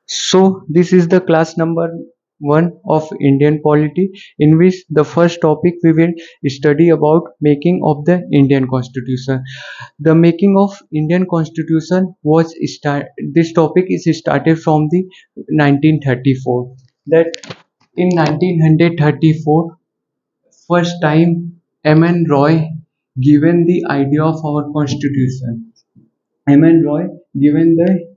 So this is the class number 1 of Indian polity, in which the first topic we will study about making of the Indian Constitution. The making of Indian Constitution was this topic is started from the 1934. That in 1934, first time M.N. Roy given the idea of our constitution. M.N. Roy given the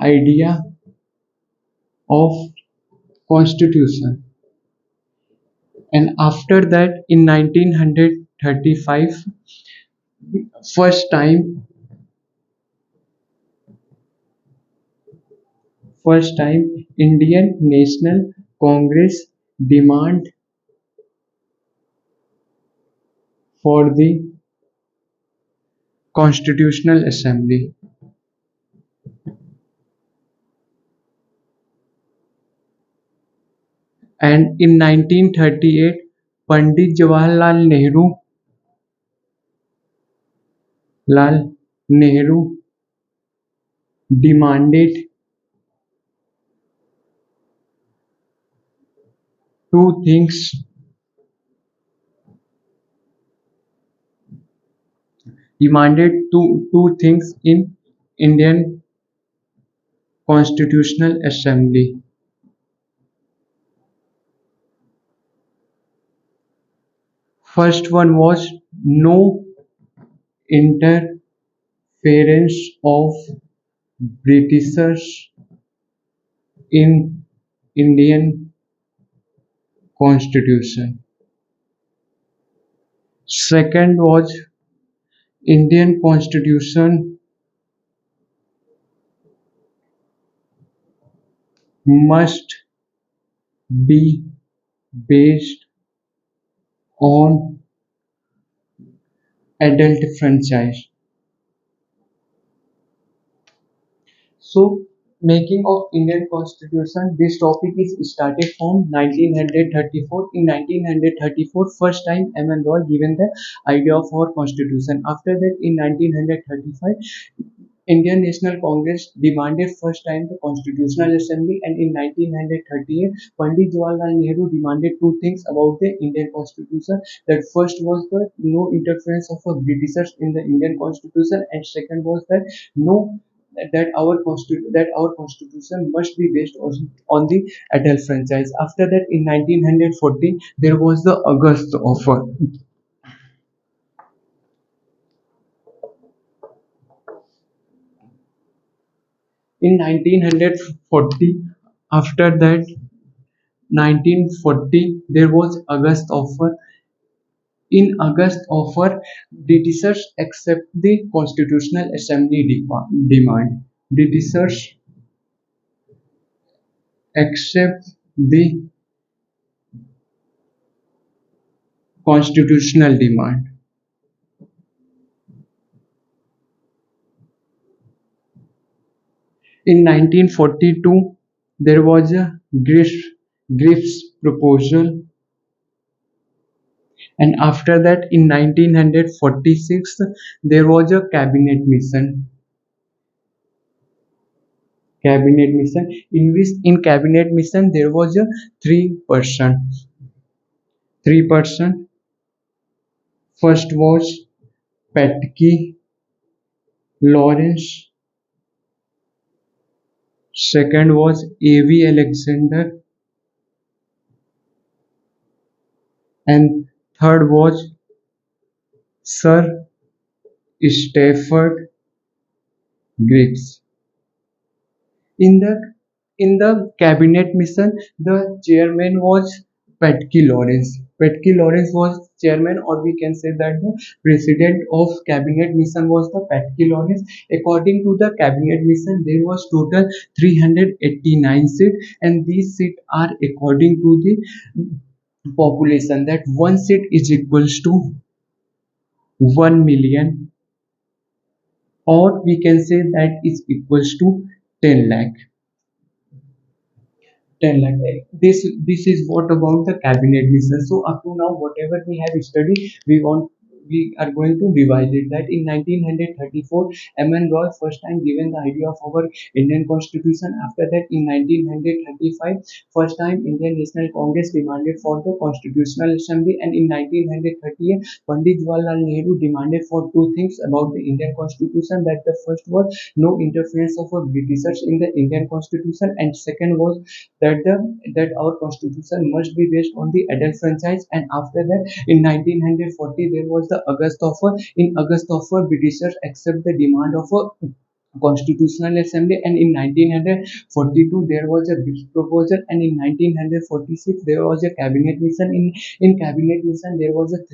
idea of constitution, and after that in 1935, first time Indian National Congress demand for the Constitutional Assembly, and in 1938 Pandit Jawaharlal Nehru demanded two things two things in Indian Constitutional Assembly. First one was no interference of Britishers in Indian Constitution. Second was Indian Constitution must be based on adult franchise. So, making of Indian Constitution, this topic is started from 1934. In 1934, first time M.N. Roy given the idea of our constitution. After that, in 1935, Indian National Congress demanded first time the Constitutional Assembly, and in 1938, Pandit Jawaharlal Nehru demanded two things about the Indian Constitution. That first was the no interference of Britishers in the Indian Constitution, and second was that no that our constitution must be based on the adult franchise. After that, in 1940, there was the August offer. In 1940, after that 1940, there was August offer. In August offer, Britishers accept the Constitutional Assembly demand. Britishers accept the constitutional demand. In 1942, there was a Griff's proposal, and after that, in 1946, there was a cabinet mission, in which in cabinet mission there was a three person. First was Patki Lawrence, second was A.V. Alexander, and third was Sir Stafford Cripps. In the cabinet mission, the chairman was Patki Lawrence. Patki Lawrence was chairman, or we can say that the president of cabinet mission was the Patki Lawrence. According to the cabinet mission, there was total 389 seats, and these seats are according to the population. That one seat is equals to 1 million, or we can say that is equals to 10 lakh. 10 lakh. This is what about the cabinet mission. So up to now, whatever we have studied, we are going to revise it. That in 1934, M.N. Roy first time given the idea of our Indian Constitution. After that, in 1935, first time Indian National Congress demanded for the Constitutional Assembly, and in 1938, Pandit Jawaharlal Nehru demanded for two things about the Indian Constitution. That the first was no interference of a Britishers in the Indian Constitution, and second was that our constitution must be based on the adult franchise. And after that, in 1940, there was the August offer Britishers accept the demand of a Constitutional Assembly, and in 1942 there was a big proposal, and in 1946 there was a cabinet mission. In cabinet mission there was a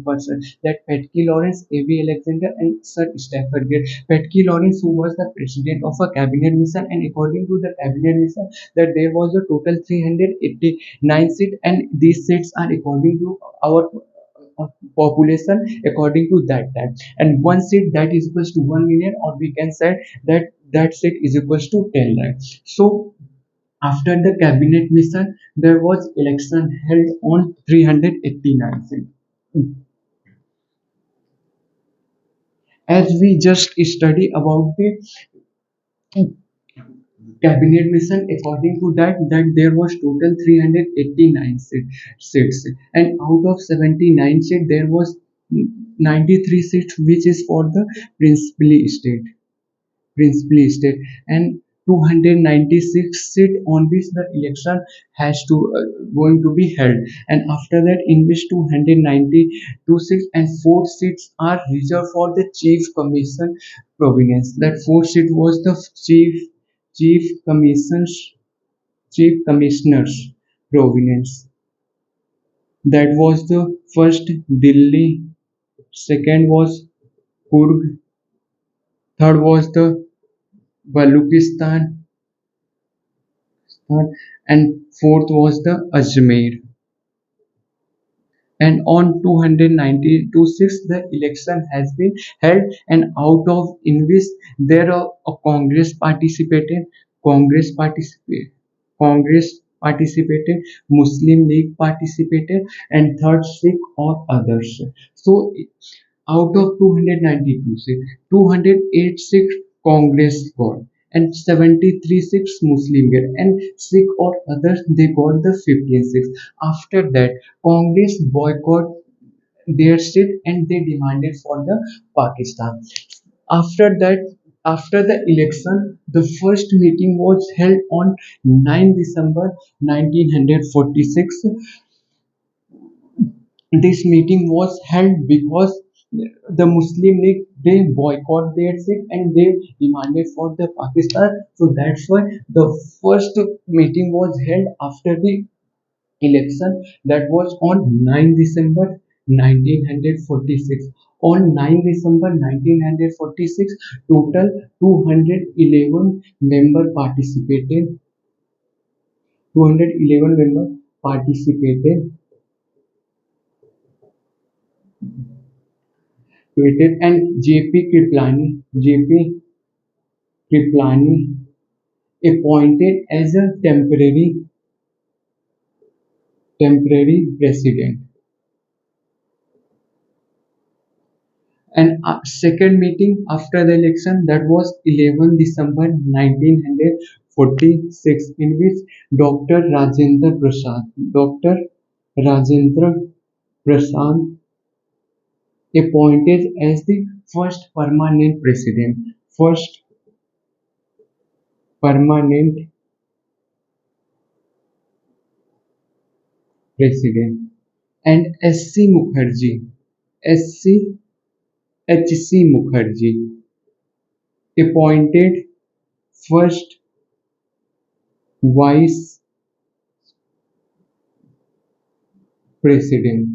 person, that Petke Lawrence, A.V. Alexander, and Sir Stafford Gale. Petke Lawrence, who was the president of a cabinet mission, and according to the cabinet mission, that there was a total 389 seats, and these seats are according to our population according to that time, and one seat that is equals to 1 million, or we can say that seat is equals to 10 lakh. So after the cabinet mission, there was election held on 389 seats. As we just study about the cabinet mission, according to that there was total 389 seats, and out of 79 seats there was 93 seats which is for the principally state, and 296 seat on which the election has to going to be held, and after that in which 292 seats and 4 seats are reserved for the chief commission province. That 4 seat was the chief commissions chief commissioners province. That was the first Delhi, second was Kurg, third was the Baluchistan, and fourth was the Ajmer. And on 292 6 the election has been held, and out of in which there are a congress participated congress participated, Muslim League participated, and third Sikh or others. So out of 292 seats, 208 Congress got, and 73 Muslim got, and Sikh or others they got the 15. After that, Congress boycott their seat and they demanded for the Pakistan. After that, after the election, the first meeting was held on 9 December 1946. This meeting was held because the Muslim League they boycott their seat and they demanded for the Pakistan. So that's why the first meeting was held after the election. That was on 9 December 1946. On 9 December 1946, total 211 member participated. 211 members participated created, and Kriplani appointed as a temporary president. And second meeting after the election, that was 11 December 1946, in which Dr. Rajendra Prasad appointed as the first permanent president, and S C H C Mukherjee appointed first vice president.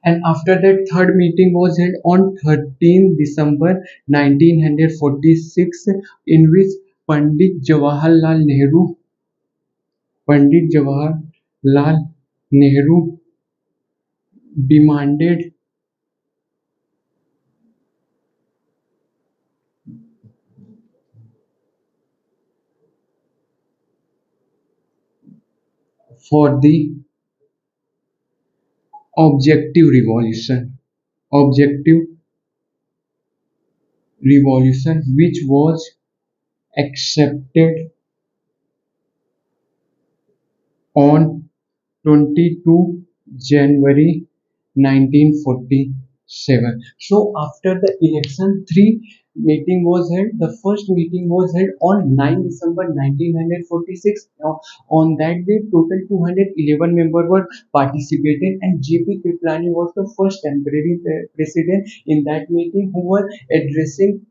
And after that, third meeting was held on 13 December 1946, in which Pandit Jawaharlal Nehru Pandit Jawaharlal Nehru demanded for the objective revolution, objective revolution, which was accepted on 22 January 1947. So after the election, three meeting was held. The first meeting was held on 9 December 1946. Now, on that day, total 211 members were participated, and JP Kriplani was the first temporary president in that meeting who were addressing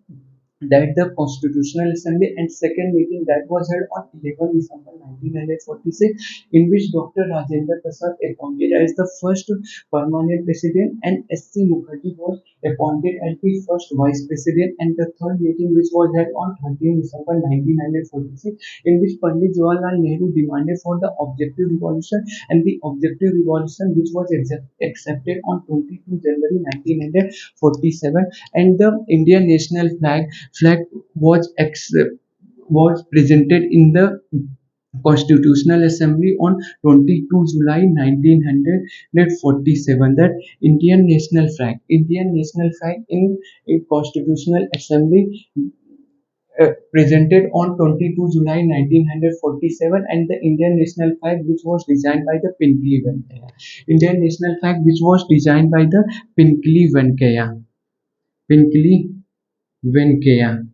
that the Constitutional Assembly, and second meeting that was held on 11 December 1946, in which Dr. Rajendra Prasad appointed as the first permanent president and S.C. Mukherjee was appointed as the first vice president, and the third meeting which was held on 13 December 1946, in which Pandit Jawaharlal Nehru demanded for the objective revolution, and the objective revolution which was accepted on 22 January 1947, and the Indian national flag was presented in the Constitutional Assembly on 22 July 1947. That Indian national flag in a Constitutional Assembly presented on 22 July 1947, and the Indian national flag which was designed by the Pinkley Venkaya. Indian national flag which was designed by the Pinkley Venkaya. Pinkley Venkaya.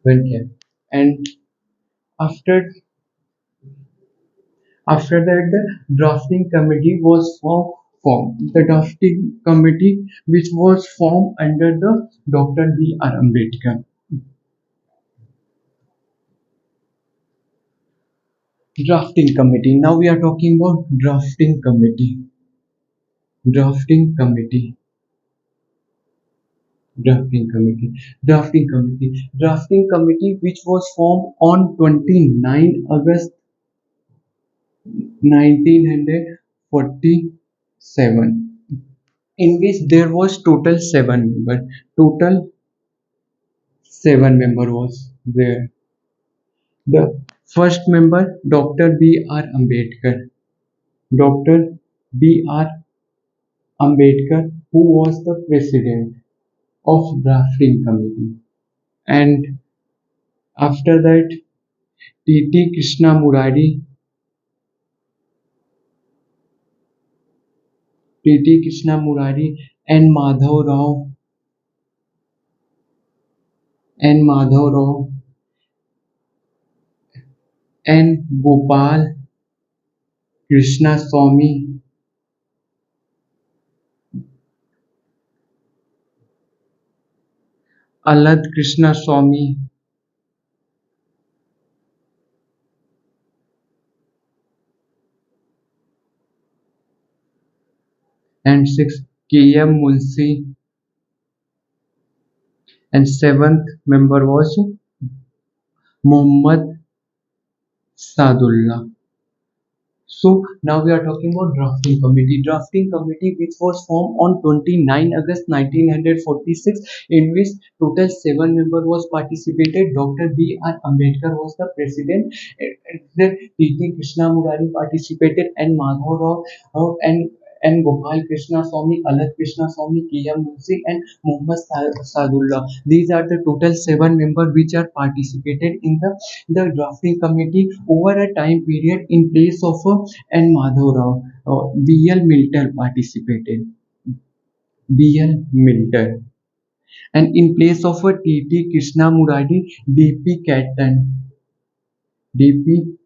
Venkaya. And after that, the drafting committee was formed. The drafting committee which was formed under the Dr. B.R. Ambedkar. Drafting committee. Now we are talking about drafting committee. Drafting committee. Drafting committee. Drafting committee. Drafting committee which was formed on 29 August 1947, in which there was total seven member. Total seven member was there. The first member, Dr. B.R. Ambedkar. Dr. B.R. Ambedkar, who was the president of drafting committee. And after that, T.T. Krishna Murari, T.T. Krishna Murari and Madhav Rao and Gopal Krishna Swamy, Alad Krishna Swamy, and sixth K.M. Munshi, and seventh member was Muhammad Sadullah. So now we are talking about drafting committee. Drafting committee which was formed on 29 August 1946, in which total seven members was participated. Dr. B.R. Ambedkar was the president. Then T.T. Krishna Murari participated, and Madhav Rao and Gopal Krishna Swamy, Alad Krishna Swamy, K.M. Munshi, and Muhammad Sadullah. These are the total seven members which are participated in the drafting committee over a time period, in place of and Madhav Rao. B.L. Milter participated. B.L. Milter. And in place of T.T. Krishna Murari, D.P. Catton. D.P.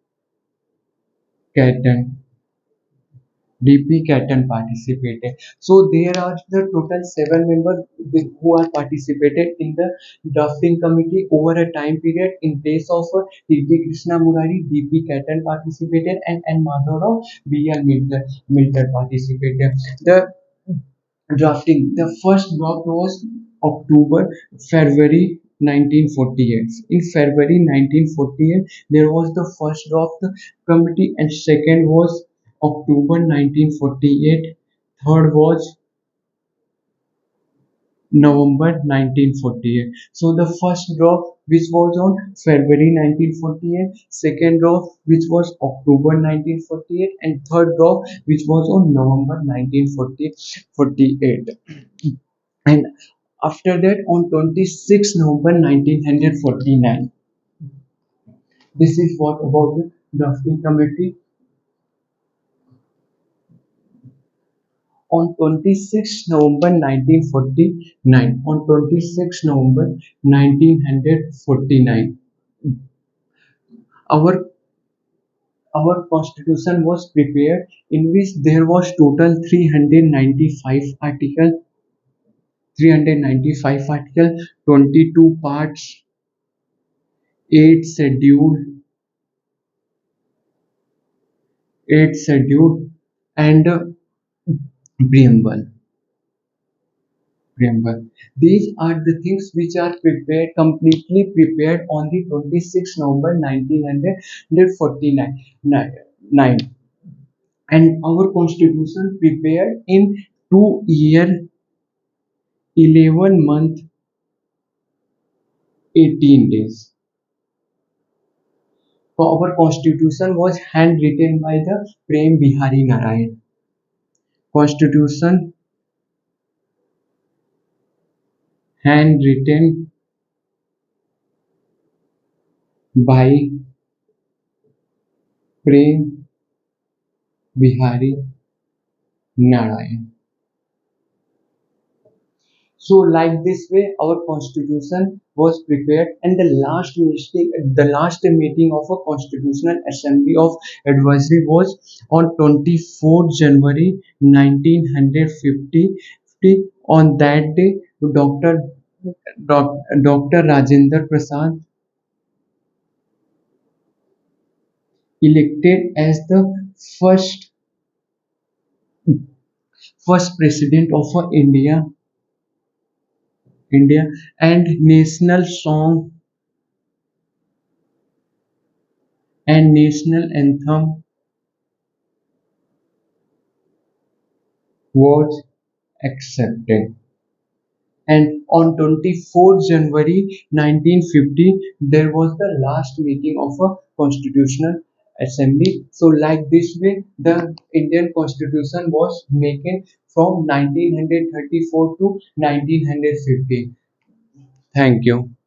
Catton. DP Catton participated. So there are the total seven members who are participated in the drafting committee over a time period, in place of T.T. Krishna Murari, DP Catton participated, and Madhav Rao, B.L. Milter participated. The drafting, the first draft was October, February 1948. In February 1948, there was the first draft committee, and second was October 1948. Third was November 1948. So the first draft which was on February 1948, second draft which was October 1948, and third draft which was on November 1948. And after that, on 26 November 1949, this is what about the drafting committee. On 26 November 1949, on 26 November 1949, our our constitution was prepared, in which there was total 395 article, 22 parts, 8 schedule, 8 schedule, and preamble. Preamble. These are the things which are prepared, completely prepared on the 26 November 1949. And our constitution prepared in 2 year, 11 month, 18 days. So our constitution was handwritten by the Prem Bihari Narayan. Constitution handwritten by Prem Bihari Narayan. So, like this way, our constitution was prepared, and the last meeting of a constitutional assembly of advisory was on 24 January 1950. On that day, Dr. Dr. Rajendra Prasad elected as the first first president of India, and national song and national anthem was accepted. And on 24 January 1950, there was the last meeting of a constitutional assembly. So, like this way, the Indian constitution was making from 1934 to 1950. Thank you.